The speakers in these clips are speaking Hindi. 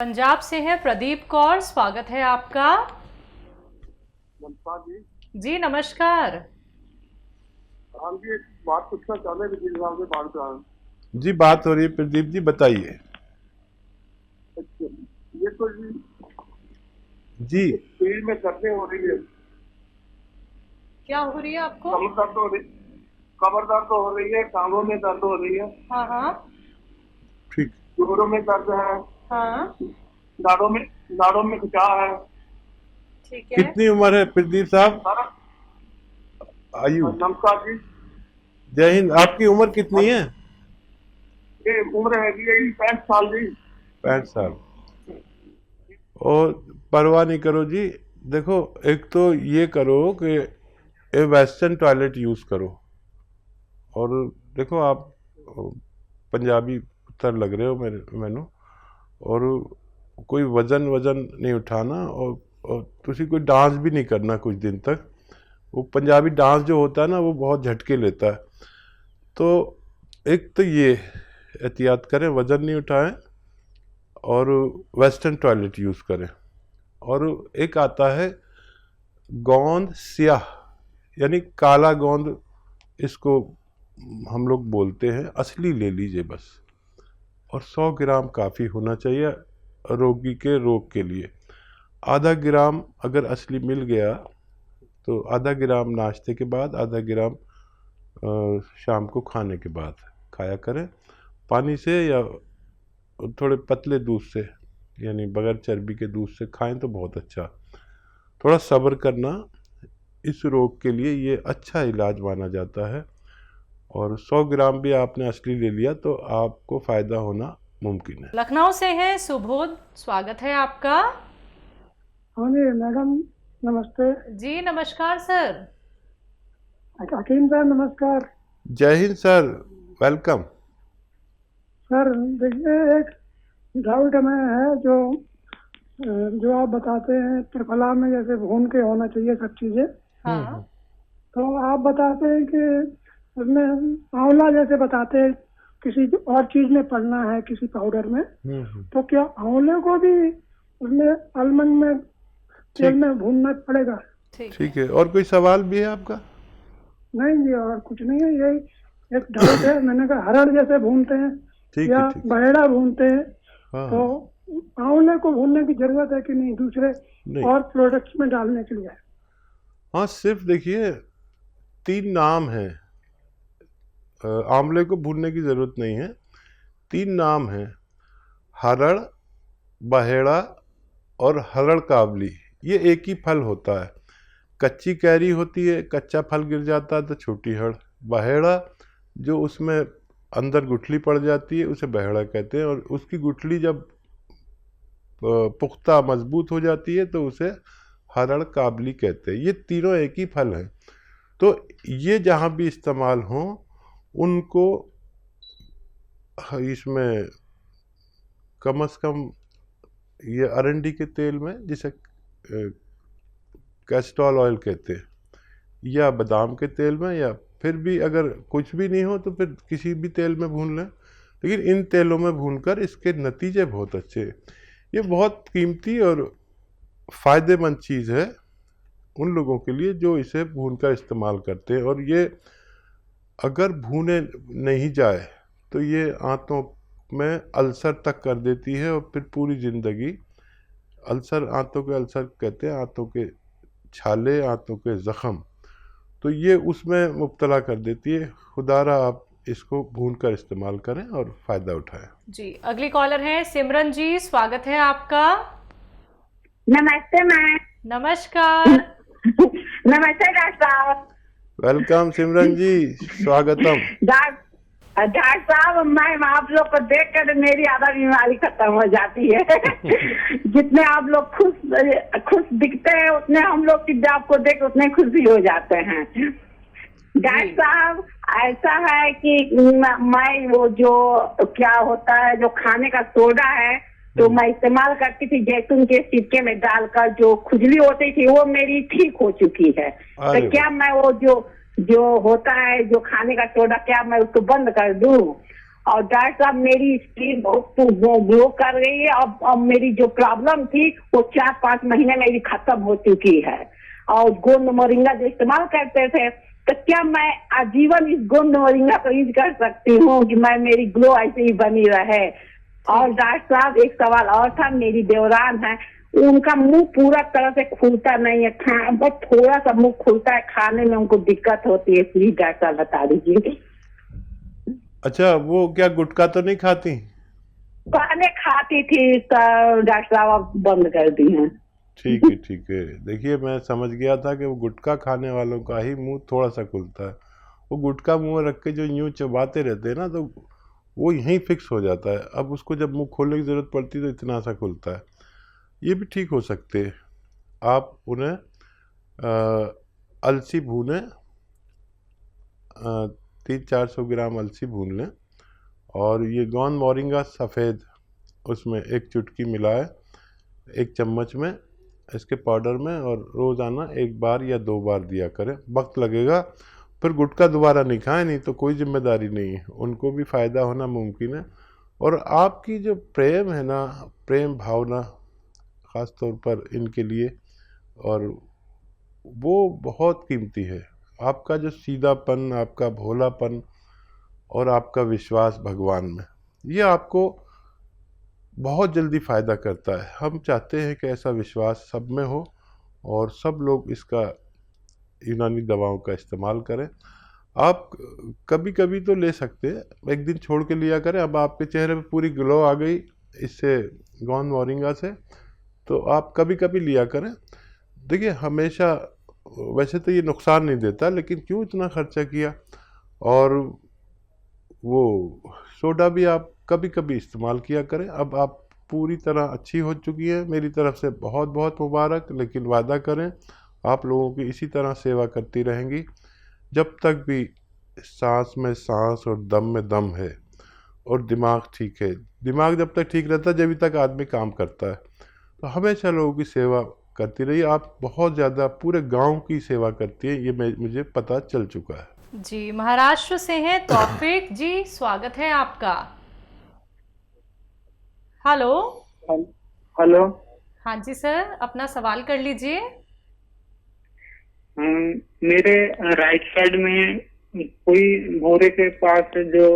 पंजाब से है प्रदीप कौर, स्वागत है आपका। नमस्कार जी। जी नमस्कार। हम जी एक बात पूछना चाहते हैं वकील साहब से बात कर रहे हैं। जी बात हो रही है प्रदीप जी, बताइए। अच्छा, ये तो जी शरीर में दर्दें हो रही है। क्या हो रही है आपको? कमर दर्द हो रही, कमर दर्द हो रही है, टांगों में दर्द हो रही है, हाँ हाँ ठीक। जोड़ों में दर्द है, हाँ नाड़ों में खिंचाव है। ठीक है। कितनी उम्र है प्रदीप साहब? सारा आयु। नमस्कार जी। जय हिंद। आपकी उम्र कितनी है? ये उम्र है जी 65 साल जी। 65 साल। और परवाह नहीं करो जी। देखो, एक तो ये करो कि ये वेस्टर्न टॉयलेट यूज़ करो। और देखो, आप पंजाबी पुत्र लग रहे हो मैनू। और कोई वजन नहीं उठाना, और तुसी कोई डांस भी नहीं करना कुछ दिन तक। वो पंजाबी डांस जो होता है ना, वो बहुत झटके लेता है। तो एक तो ये एहतियात करें, वज़न नहीं उठाएं और वेस्टर्न टॉयलेट यूज़ करें। और एक आता है गोंद स्याह, यानी काला गोंद, इसको हम लोग बोलते हैं। असली ले लीजिए बस। और 100 ग्राम काफ़ी होना चाहिए रोगी के रोग के लिए। आधा ग्राम अगर असली मिल गया तो आधा ग्राम नाश्ते के बाद, आधा ग्राम शाम को खाने के बाद खाया करें। पानी से या थोड़े पतले दूध से, यानी बगैर चर्बी के दूध से खाएं तो बहुत अच्छा। थोड़ा सब्र करना, इस रोग के लिए ये अच्छा इलाज माना जाता है। और 100 ग्राम भी आपने असली ले लिया तो आपको फ़ायदा होना मुमकिन है। लखनऊ से है सुबोध, स्वागत है आपका। हाँ जी मैडम, नमस्ते। जी नमस्कार सर। हकीम सर नमस्कार। जय हिंद सर, वेलकम। सर देखिए, एक डाउट में है जो आप बताते हैं त्रिफला में जैसे भून के होना चाहिए सब चीजें, हाँ तो आप बताते हैं कि उसमें आंवला जैसे बताते हैं किसी और चीज में पड़ना है, किसी पाउडर में, तो क्या आंवले को भी उसमें अलमंड में तेल में भूनना पड़ेगा? ठीक है। और कोई सवाल भी है आपका? नहीं जी, और कुछ नहीं है, यही एक डाउट है। मैंने कहा हरड़ जैसे भूनते हैं ठीक या है, ठीक। बहेड़ा भूनते हैं, हाँ, तो आंवले को भूनने की जरूरत है कि नहीं दूसरे नहीं। और प्रोडक्ट्स में डालने के लिए? हाँ, सिर्फ देखिए 3 नाम हैं। आंवले को भूनने की ज़रूरत नहीं है। 3 नाम हैं: हरड़, बहेड़ा और हरड़ काबली। ये एक ही फल होता है। कच्ची कैरी होती है, कच्चा फल गिर जाता है तो छोटी हड़। बहेड़ा जो उसमें अंदर गुठली पड़ जाती है उसे बहेड़ा कहते हैं, और उसकी गुठली जब पुख्ता मजबूत हो जाती है तो उसे हरड़ काबली कहते हैं। ये तीनों एक ही फल हैं। तो ये जहाँ भी इस्तेमाल हों उनको इसमें कम से कम ये अरंडी के तेल में, जिसे कैस्ट्रॉल ऑयल कहते हैं, या बादाम के तेल में, या फिर भी अगर कुछ भी नहीं हो तो फिर किसी भी तेल में भून लें। लेकिन इन तेलों में भूनकर इसके नतीजे बहुत अच्छे हैं। ये बहुत कीमती और फ़ायदेमंद चीज़ है उन लोगों के लिए जो इसे भूनकर इस्तेमाल करते हैं। और ये अगर भूने नहीं जाए तो ये आंतों में अल्सर तक कर देती है, और फिर पूरी ज़िंदगी अल्सर, आंतों के अल्सर कहते हैं, आंतों के छाले, आंतों के ज़ख़म, तो ये उसमें मुब्तला कर देती है। खुदारा आप इसको भूनकर इस्तेमाल करें और फ़ायदा उठाएं। जी अगली कॉलर है सिमरन जी, स्वागत है आपका। नमस्ते मैम। नमस्कार। नमस्ते डॉक्टर साहब। वेलकम सिमरन जी, स्वागतम। डॉक्टर साहब, मैम आप लोग को देख कर मेरी आधा बीमारी खत्म हो जाती है। जितने आप लोग खुश दिखते हैं उतने हम लोग की आपको देख उतने खुश भी हो जाते हैं। डॉक्टर साहब ऐसा है कि मैं वो जो क्या होता है जो खाने का सोडा है तो मैं इस्तेमाल करती थी जैतून के सिरके में डालकर, जो खुजली होती थी वो मेरी ठीक हो चुकी है। तो क्या मैं वो जो होता है जो खाने का सोडा, क्या मैं उसको बंद कर दूं? और डॉक्टर साहब मेरी स्किन बहुत ग्लो कर रही है। अब मेरी जो प्रॉब्लम थी वो 4-5 महीने मेरी खत्म हो चुकी है। और गोंद मोरिंगा जो इस्तेमाल करते थे, तो क्या मैं आजीवन इस गोंद मोरिंगा को यूज कर सकती हूँ कि मेरी ग्लो ऐसे ही बनी रहे? और डॉक्टर साहब एक सवाल और था, मेरी देवरान है, उनका मुंह पूरा तरह से खुलता नहीं है, बस थोड़ा सा मुंह खुलता है, खाने में उनको दिक्कत होती है, प्लीज डॉक्टर साहब बता दीजिए। अच्छा, वो क्या गुटखा तो नहीं खाती? पहले खाती थी तो डॉक्टर साहब अब बंद कर दी है। ठीक है, ठीक है। देखिए, मैं समझ गया था कि वो गुटखा खाने वालों का ही मुंह थोड़ा सा खुलता है। वो गुटखा मुंह रख के जो यूं चबाते रहते हैं ना, तो वो यहीं फिक्स हो जाता है। अब उसको जब मुंह खोलने की ज़रूरत पड़ती है तो इतना सा खुलता है। ये भी ठीक हो सकते हैं। आप उन्हें अलसी भूनें, 300-400 ग्राम अलसी भून लें, और ये गोंद मोरिंगा सफ़ेद उसमें एक चुटकी मिलाए 1 चम्मच में इसके पाउडर में, और रोज़ाना 1 बार या 2 बार दिया करें। वक्त लगेगा, फिर गुटखा दोबारा नहीं खाएं, नहीं तो कोई जिम्मेदारी नहीं है, उनको भी फ़ायदा होना मुमकिन है। और आपकी जो प्रेम है ना, प्रेम भावना ख़ास तौर पर इनके लिए, और वो बहुत कीमती है। आपका जो सीधापन, आपका भोलापन और आपका विश्वास भगवान में, ये आपको बहुत जल्दी फ़ायदा करता है। हम चाहते हैं कि ऐसा विश्वास सब में हो और सब लोग इसका यूनानी दवाओं का इस्तेमाल करें। आप कभी कभी तो ले सकते हैं, एक दिन छोड़ के लिया करें। अब आपके चेहरे पे पूरी ग्लो आ गई इससे, गोंद मोरिंगा से, तो आप कभी कभी लिया करें। देखिए, हमेशा वैसे तो ये नुकसान नहीं देता, लेकिन क्यों इतना खर्चा किया। और वो सोडा भी आप कभी कभी इस्तेमाल किया करें। अब आप पूरी तरह अच्छी हो चुकी है, मेरी तरफ से बहुत बहुत मुबारक। लेकिन वादा करें आप लोगों की इसी तरह सेवा करती रहेंगी जब तक भी सांस में सांस और दम में दम है और दिमाग ठीक है। दिमाग जब तक ठीक रहता है, जब तक आदमी काम करता है। तो हमेशा लोगों की सेवा करती रहिए। आप बहुत ज़्यादा पूरे गांव की सेवा करती है, ये मुझे पता चल चुका है। जी, महाराष्ट्र से हैं तौफीक जी, स्वागत है आपका। हेलो। हेलो। हाँ जी सर, अपना सवाल कर लीजिए। मेरे राइट साइड में कोई भौरे के पास जो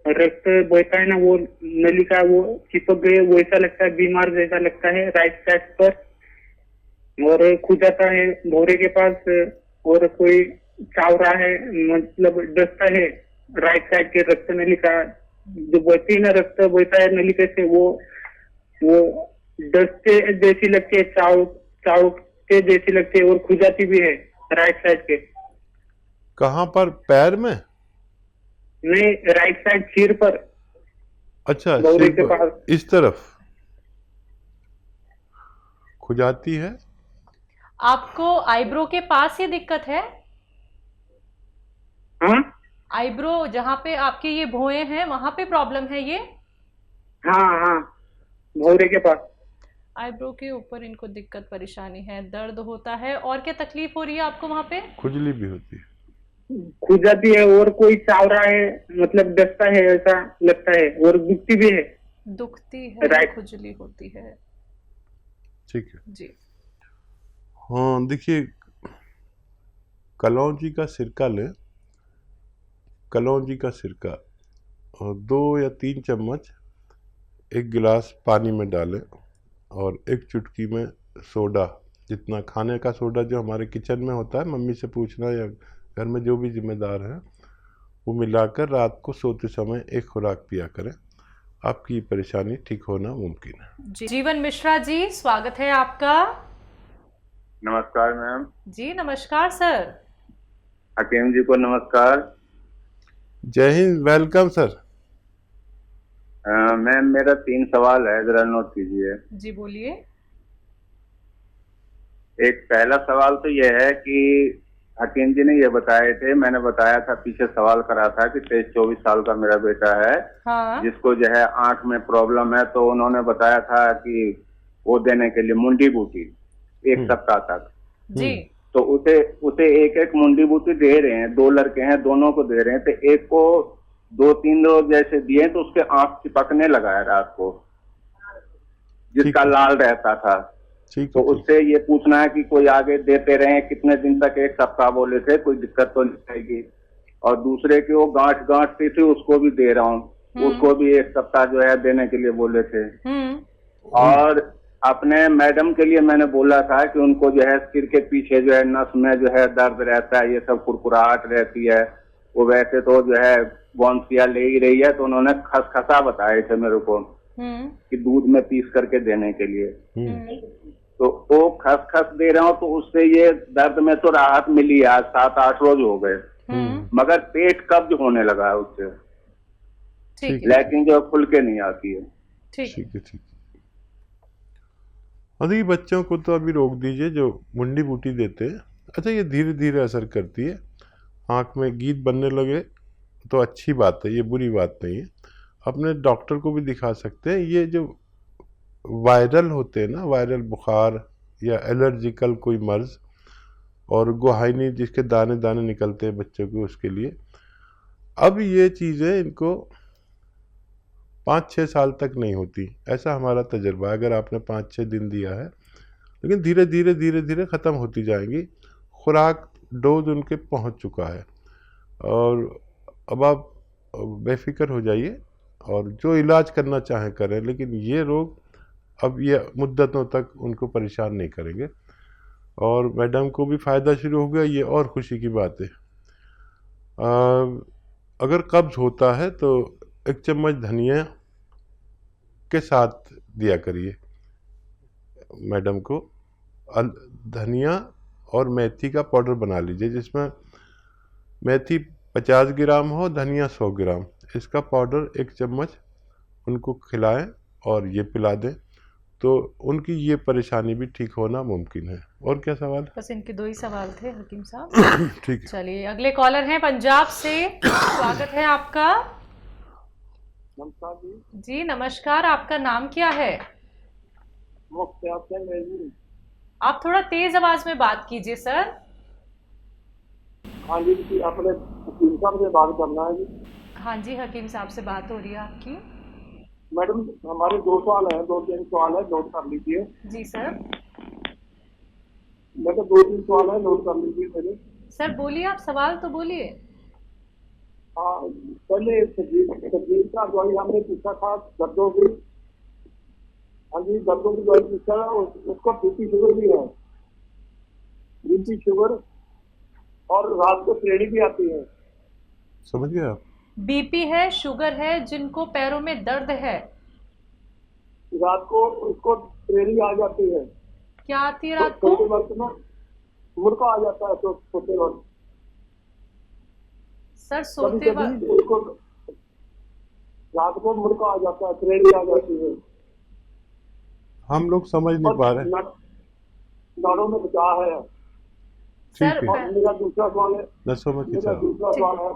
रक्त बहता है ना, वो नली का वो चिपक गए, वो ऐसा लगता है, बीमार जैसा लगता है राइट साइड पर, और खुद जाता है भौरे के पास, और कोई चावरा है, मतलब डसता है राइट साइड के रक्त नली का, जो बहती है ना, रक्त बहता है नली से, वो डसते जैसी लगती है, चाव के जैसी लगती है, और खुजाती भी है राइट साइड के। कहाँ पर? पैर में? नहीं, राइट साइड सिर पर। अच्छा, गौरी सिर के पर, पास इस तरफ खुजाती है। आपको आईब्रो के पास ये दिक्कत है? हाँ आईब्रो जहाँ पे आपके ये भौएं हैं, वहां पे प्रॉब्लम है ये? हाँ, भौरे के पास। आईब्रो के ऊपर इनको दिक्कत परेशानी है, दर्द होता है, और क्या तकलीफ हो रही है आपको वहां पे? खुजली भी होती है। खुजाती है, और कोई चावरा है, मतलब डसता है ऐसा लगता है, और दुखती भी है। दुखती है, राइट। खुजली होती है। ठीक है जी। हाँ, देखिए, कलौंजी का सिरका लें, कलौंजी का सिरका, और 2 या 3 चम्मच 1 गिलास पानी में डालें, और 1 चुटकी में सोडा, जितना खाने का सोडा जो हमारे किचन में होता है, मम्मी से पूछना या घर में जो भी जिम्मेदार है, वो मिलाकर रात को सोते समय 1 खुराक पिया करें। आपकी परेशानी ठीक होना मुमकिन है। जीवन मिश्रा जी, स्वागत है आपका। नमस्कार मैम। जी नमस्कार सर। हकीम जी को नमस्कार। जय हिंद, वेलकम सर। मैम, मेरा 3 सवाल है, जरा नोट कीजिए। जी बोलिए। एक पहला सवाल तो यह है कि हकीम जी ने ये बताए थे, मैंने बताया था, पीछे सवाल करा था कि 23-24 साल का मेरा बेटा है, हाँ। जिसको जो है आंख में प्रॉब्लम है, तो उन्होंने बताया था कि वो देने के लिए मुंडी बूटी 1 सप्ताह तक। जी। तो उसे 1-1 मुंडी बूटी दे रहे हैं, 2 लड़के हैं, दोनों को दे रहे हैं। तो एक को 2-3 रोज जैसे दिए तो उसके आंख चिपकने लगा है रात को, जिसका लाल रहता था। ठीक तो है, ठीक। उससे ये पूछना है कि कोई आगे देते रहे, कितने दिन तक, 1 सप्ताह बोले थे, कोई दिक्कत तो नहीं आएगी। और दूसरे की वो गांठ सी थी, उसको भी दे रहा हूँ, उसको भी 1 सप्ताह जो है देने के लिए बोले थे। और अपने मैडम के लिए मैंने बोला था कि उनको जो है सिर के पीछे जो है नस में जो है दर्द रहता है, ये सब कुरकुराहट रहती है। वो वैसे तो जो है बॉन्सिया ले ही रही है, तो उन्होंने खसखसा बताए थे मेरे को कि दूध में पीस करके देने के लिए। तो वो खसखस दे रहा हूँ, तो उससे ये दर्द में तो राहत मिली। आज 7-8 रोज हो गए, मगर पेट कब्ज होने लगा है उससे, ठीक है, लेकिन जो खुल के नहीं आती है। ठीक ठीक है, ठीक। अभी बच्चों को तो अभी रोक दीजिए जो मुंडी बूटी देते हैं। अच्छा, ये धीरे धीरे असर करती है, आँख में गीत बनने लगे तो अच्छी बात है, ये बुरी बात नहीं है। अपने डॉक्टर को भी दिखा सकते हैं। ये जो वायरल होते हैं ना, वायरल बुखार या एलर्जिकल कोई मर्ज, और गुहाइनी जिसके दाने दाने निकलते हैं बच्चों को, उसके लिए अब ये चीज़ें इनको 5-6 साल तक नहीं होती, ऐसा हमारा तजर्बा है। अगर आपने 5-6 दिन दिया है, लेकिन धीरे धीरे धीरे धीरे ख़त्म होती जाएंगी। खुराक डोज उनके पहुंच चुका है, और अब आप बेफिक्र हो जाइए और जो इलाज करना चाहें करें, लेकिन ये रोग अब ये मुद्दतों तक उनको परेशान नहीं करेंगे। और मैडम को भी फ़ायदा शुरू हो गया, ये और खुशी की बात है। अगर कब्ज़ होता है तो 1 चम्मच धनिया के साथ दिया करिए मैडम को। धनिया और मेथी का पाउडर बना लीजिए, जिसमें मेथी 50 ग्राम हो, धनिया 100 ग्राम, इसका पाउडर 1 चम्मच उनको खिलाएं और ये पिला दें, तो उनकी ये परेशानी भी ठीक होना मुमकिन है। और क्या सवाल? बस इनके 2 ही सवाल थे हकीम साहब। ठीक है, चलिए, अगले कॉलर हैं पंजाब से। स्वागत है आपका। नमस्कार जी नमस्कार, आपका नाम क्या है? आप थोड़ा तेज आवाज में बात कीजिए सर। हाँ जी, अपने हकीम साहब से बात करना है जी। हाँ जी, हकीम साहब से बात हो रही है आपकी। मैडम, हमारे 2 सवाल हैं, 2-3 सवाल है, नोट कर लीजिए। जी सर। मैडम 2-3 सवाल है, नोट कर लीजिए मेरे। सर बोलिए, आप सवाल तो बोलिए। हाँ, पहले सजीव का दवाई हमने पूछा था, दर्दों की। हाँ जी, दर्दों की दवाई पूछा है, उसको बीपी शुगर भी है, बीपी शुगर, और रात को श्रेणी भी आती है। समझ गए आप? बीपी है, शुगर है, जिनको पैरों में दर्द है, रात को उसको श्रेणी आ जाती है। क्या आती है रात को? सोते वक्त में मुड़का आ जाता है, सोते वक्त। सर सोते वक्त उसको रात को मुड़का आ जाता है, श्रेणी आ जाती है। हम लोग समझ नहीं पा रहे। नाड़ों में बचाव है। सर ठीक है, मेरा दूसरा सवाल है, नसों में मेरा खिंचाव। दूसरा सवाल है,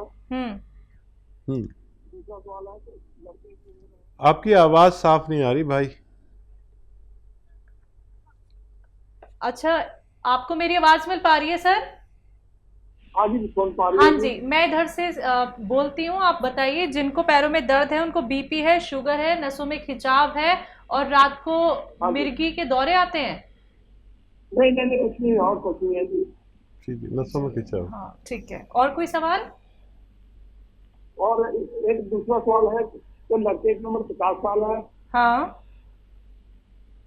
दूसरा सवाल है कि लड़के की आपकी आवाज साफ नहीं आ रही भाई। अच्छा, आपको मेरी आवाज मिल पा रही है सर? हाँ जी, सुन पा रही हाँ हूँ। जी, मैं इधर से बोलती हूँ। आप बताइए, जिनको पैरों में दर्द है, उनको बीपी है, शुगर है, नसों में खिंचाव है, और रात को मिर्गी के दौरे आते हैं? नहीं नहीं नहीं, कुछ नहीं, और कुछ नहीं है जी। ठीक है, नसों में खिंचाव। हाँ ठीक है। और कोई सवाल? और एक दूसरा सवाल है कि लड़के की उम्र 50 साल है, हाँ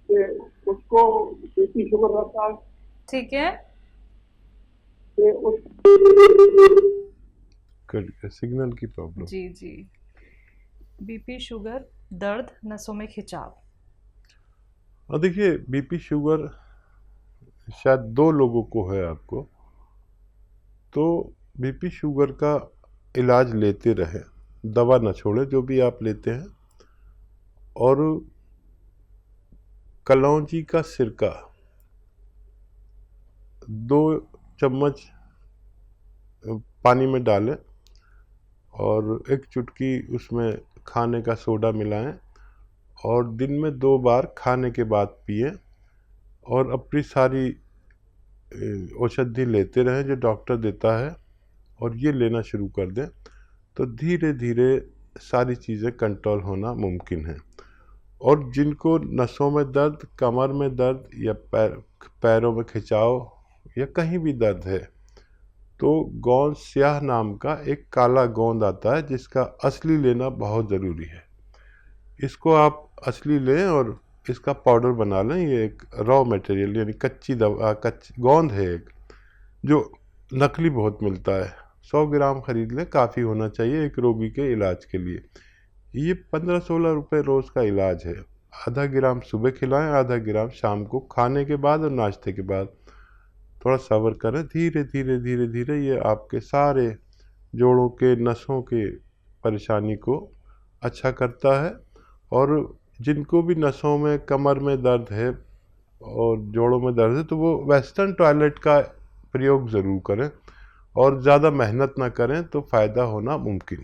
कि उसको बीपी शुगर रहता है, ठीक है। कि उस सिग्नल की प्रॉब्लम। जी जी, बीपी, शुगर, दर्द, नसों में खिंचाव। और देखिए, बीपी शुगर शायद 2 लोगों को है आपको, तो बीपी शुगर का इलाज लेते रहे, दवा न छोड़े जो भी आप लेते हैं। और कलौंजी का सिरका 2 चम्मच पानी में डालें और 1 चुटकी उसमें खाने का सोडा मिलाएं, और दिन में 2 बार खाने के बाद पिए, और अपनी सारी औषधि लेते रहें जो डॉक्टर देता है, और ये लेना शुरू कर दें। तो धीरे धीरे सारी चीज़ें कंट्रोल होना मुमकिन है। और जिनको नसों में दर्द, कमर में दर्द या पैरों में खिंचाव या कहीं भी दर्द है, तो गोंद स्याह नाम का एक काला गोंद आता है जिसका असली लेना बहुत ज़रूरी है। इसको आप असली लें और इसका पाउडर बना लें। ये एक रॉ मटेरियल यानी कच्ची गोंद है एक, जो नकली बहुत मिलता है। 100 ग्राम खरीद लें, काफ़ी होना चाहिए एक रोगी के इलाज के लिए। ये 15-16 रुपये रोज़ का इलाज है। आधा ग्राम सुबह खिलाएं, आधा ग्राम शाम को खाने के बाद और नाश्ते के बाद। थोड़ा सब्र करें, धीरे धीरे धीरे धीरे ये आपके सारे जोड़ों के नसों के परेशानी को अच्छा करता है। और जिनको भी नसों में, कमर में दर्द है और जोड़ों में दर्द है, तो वो वेस्टर्न टॉयलेट का प्रयोग ज़रूर करें और ज़्यादा मेहनत ना करें, तो फ़ायदा होना मुमकिन है।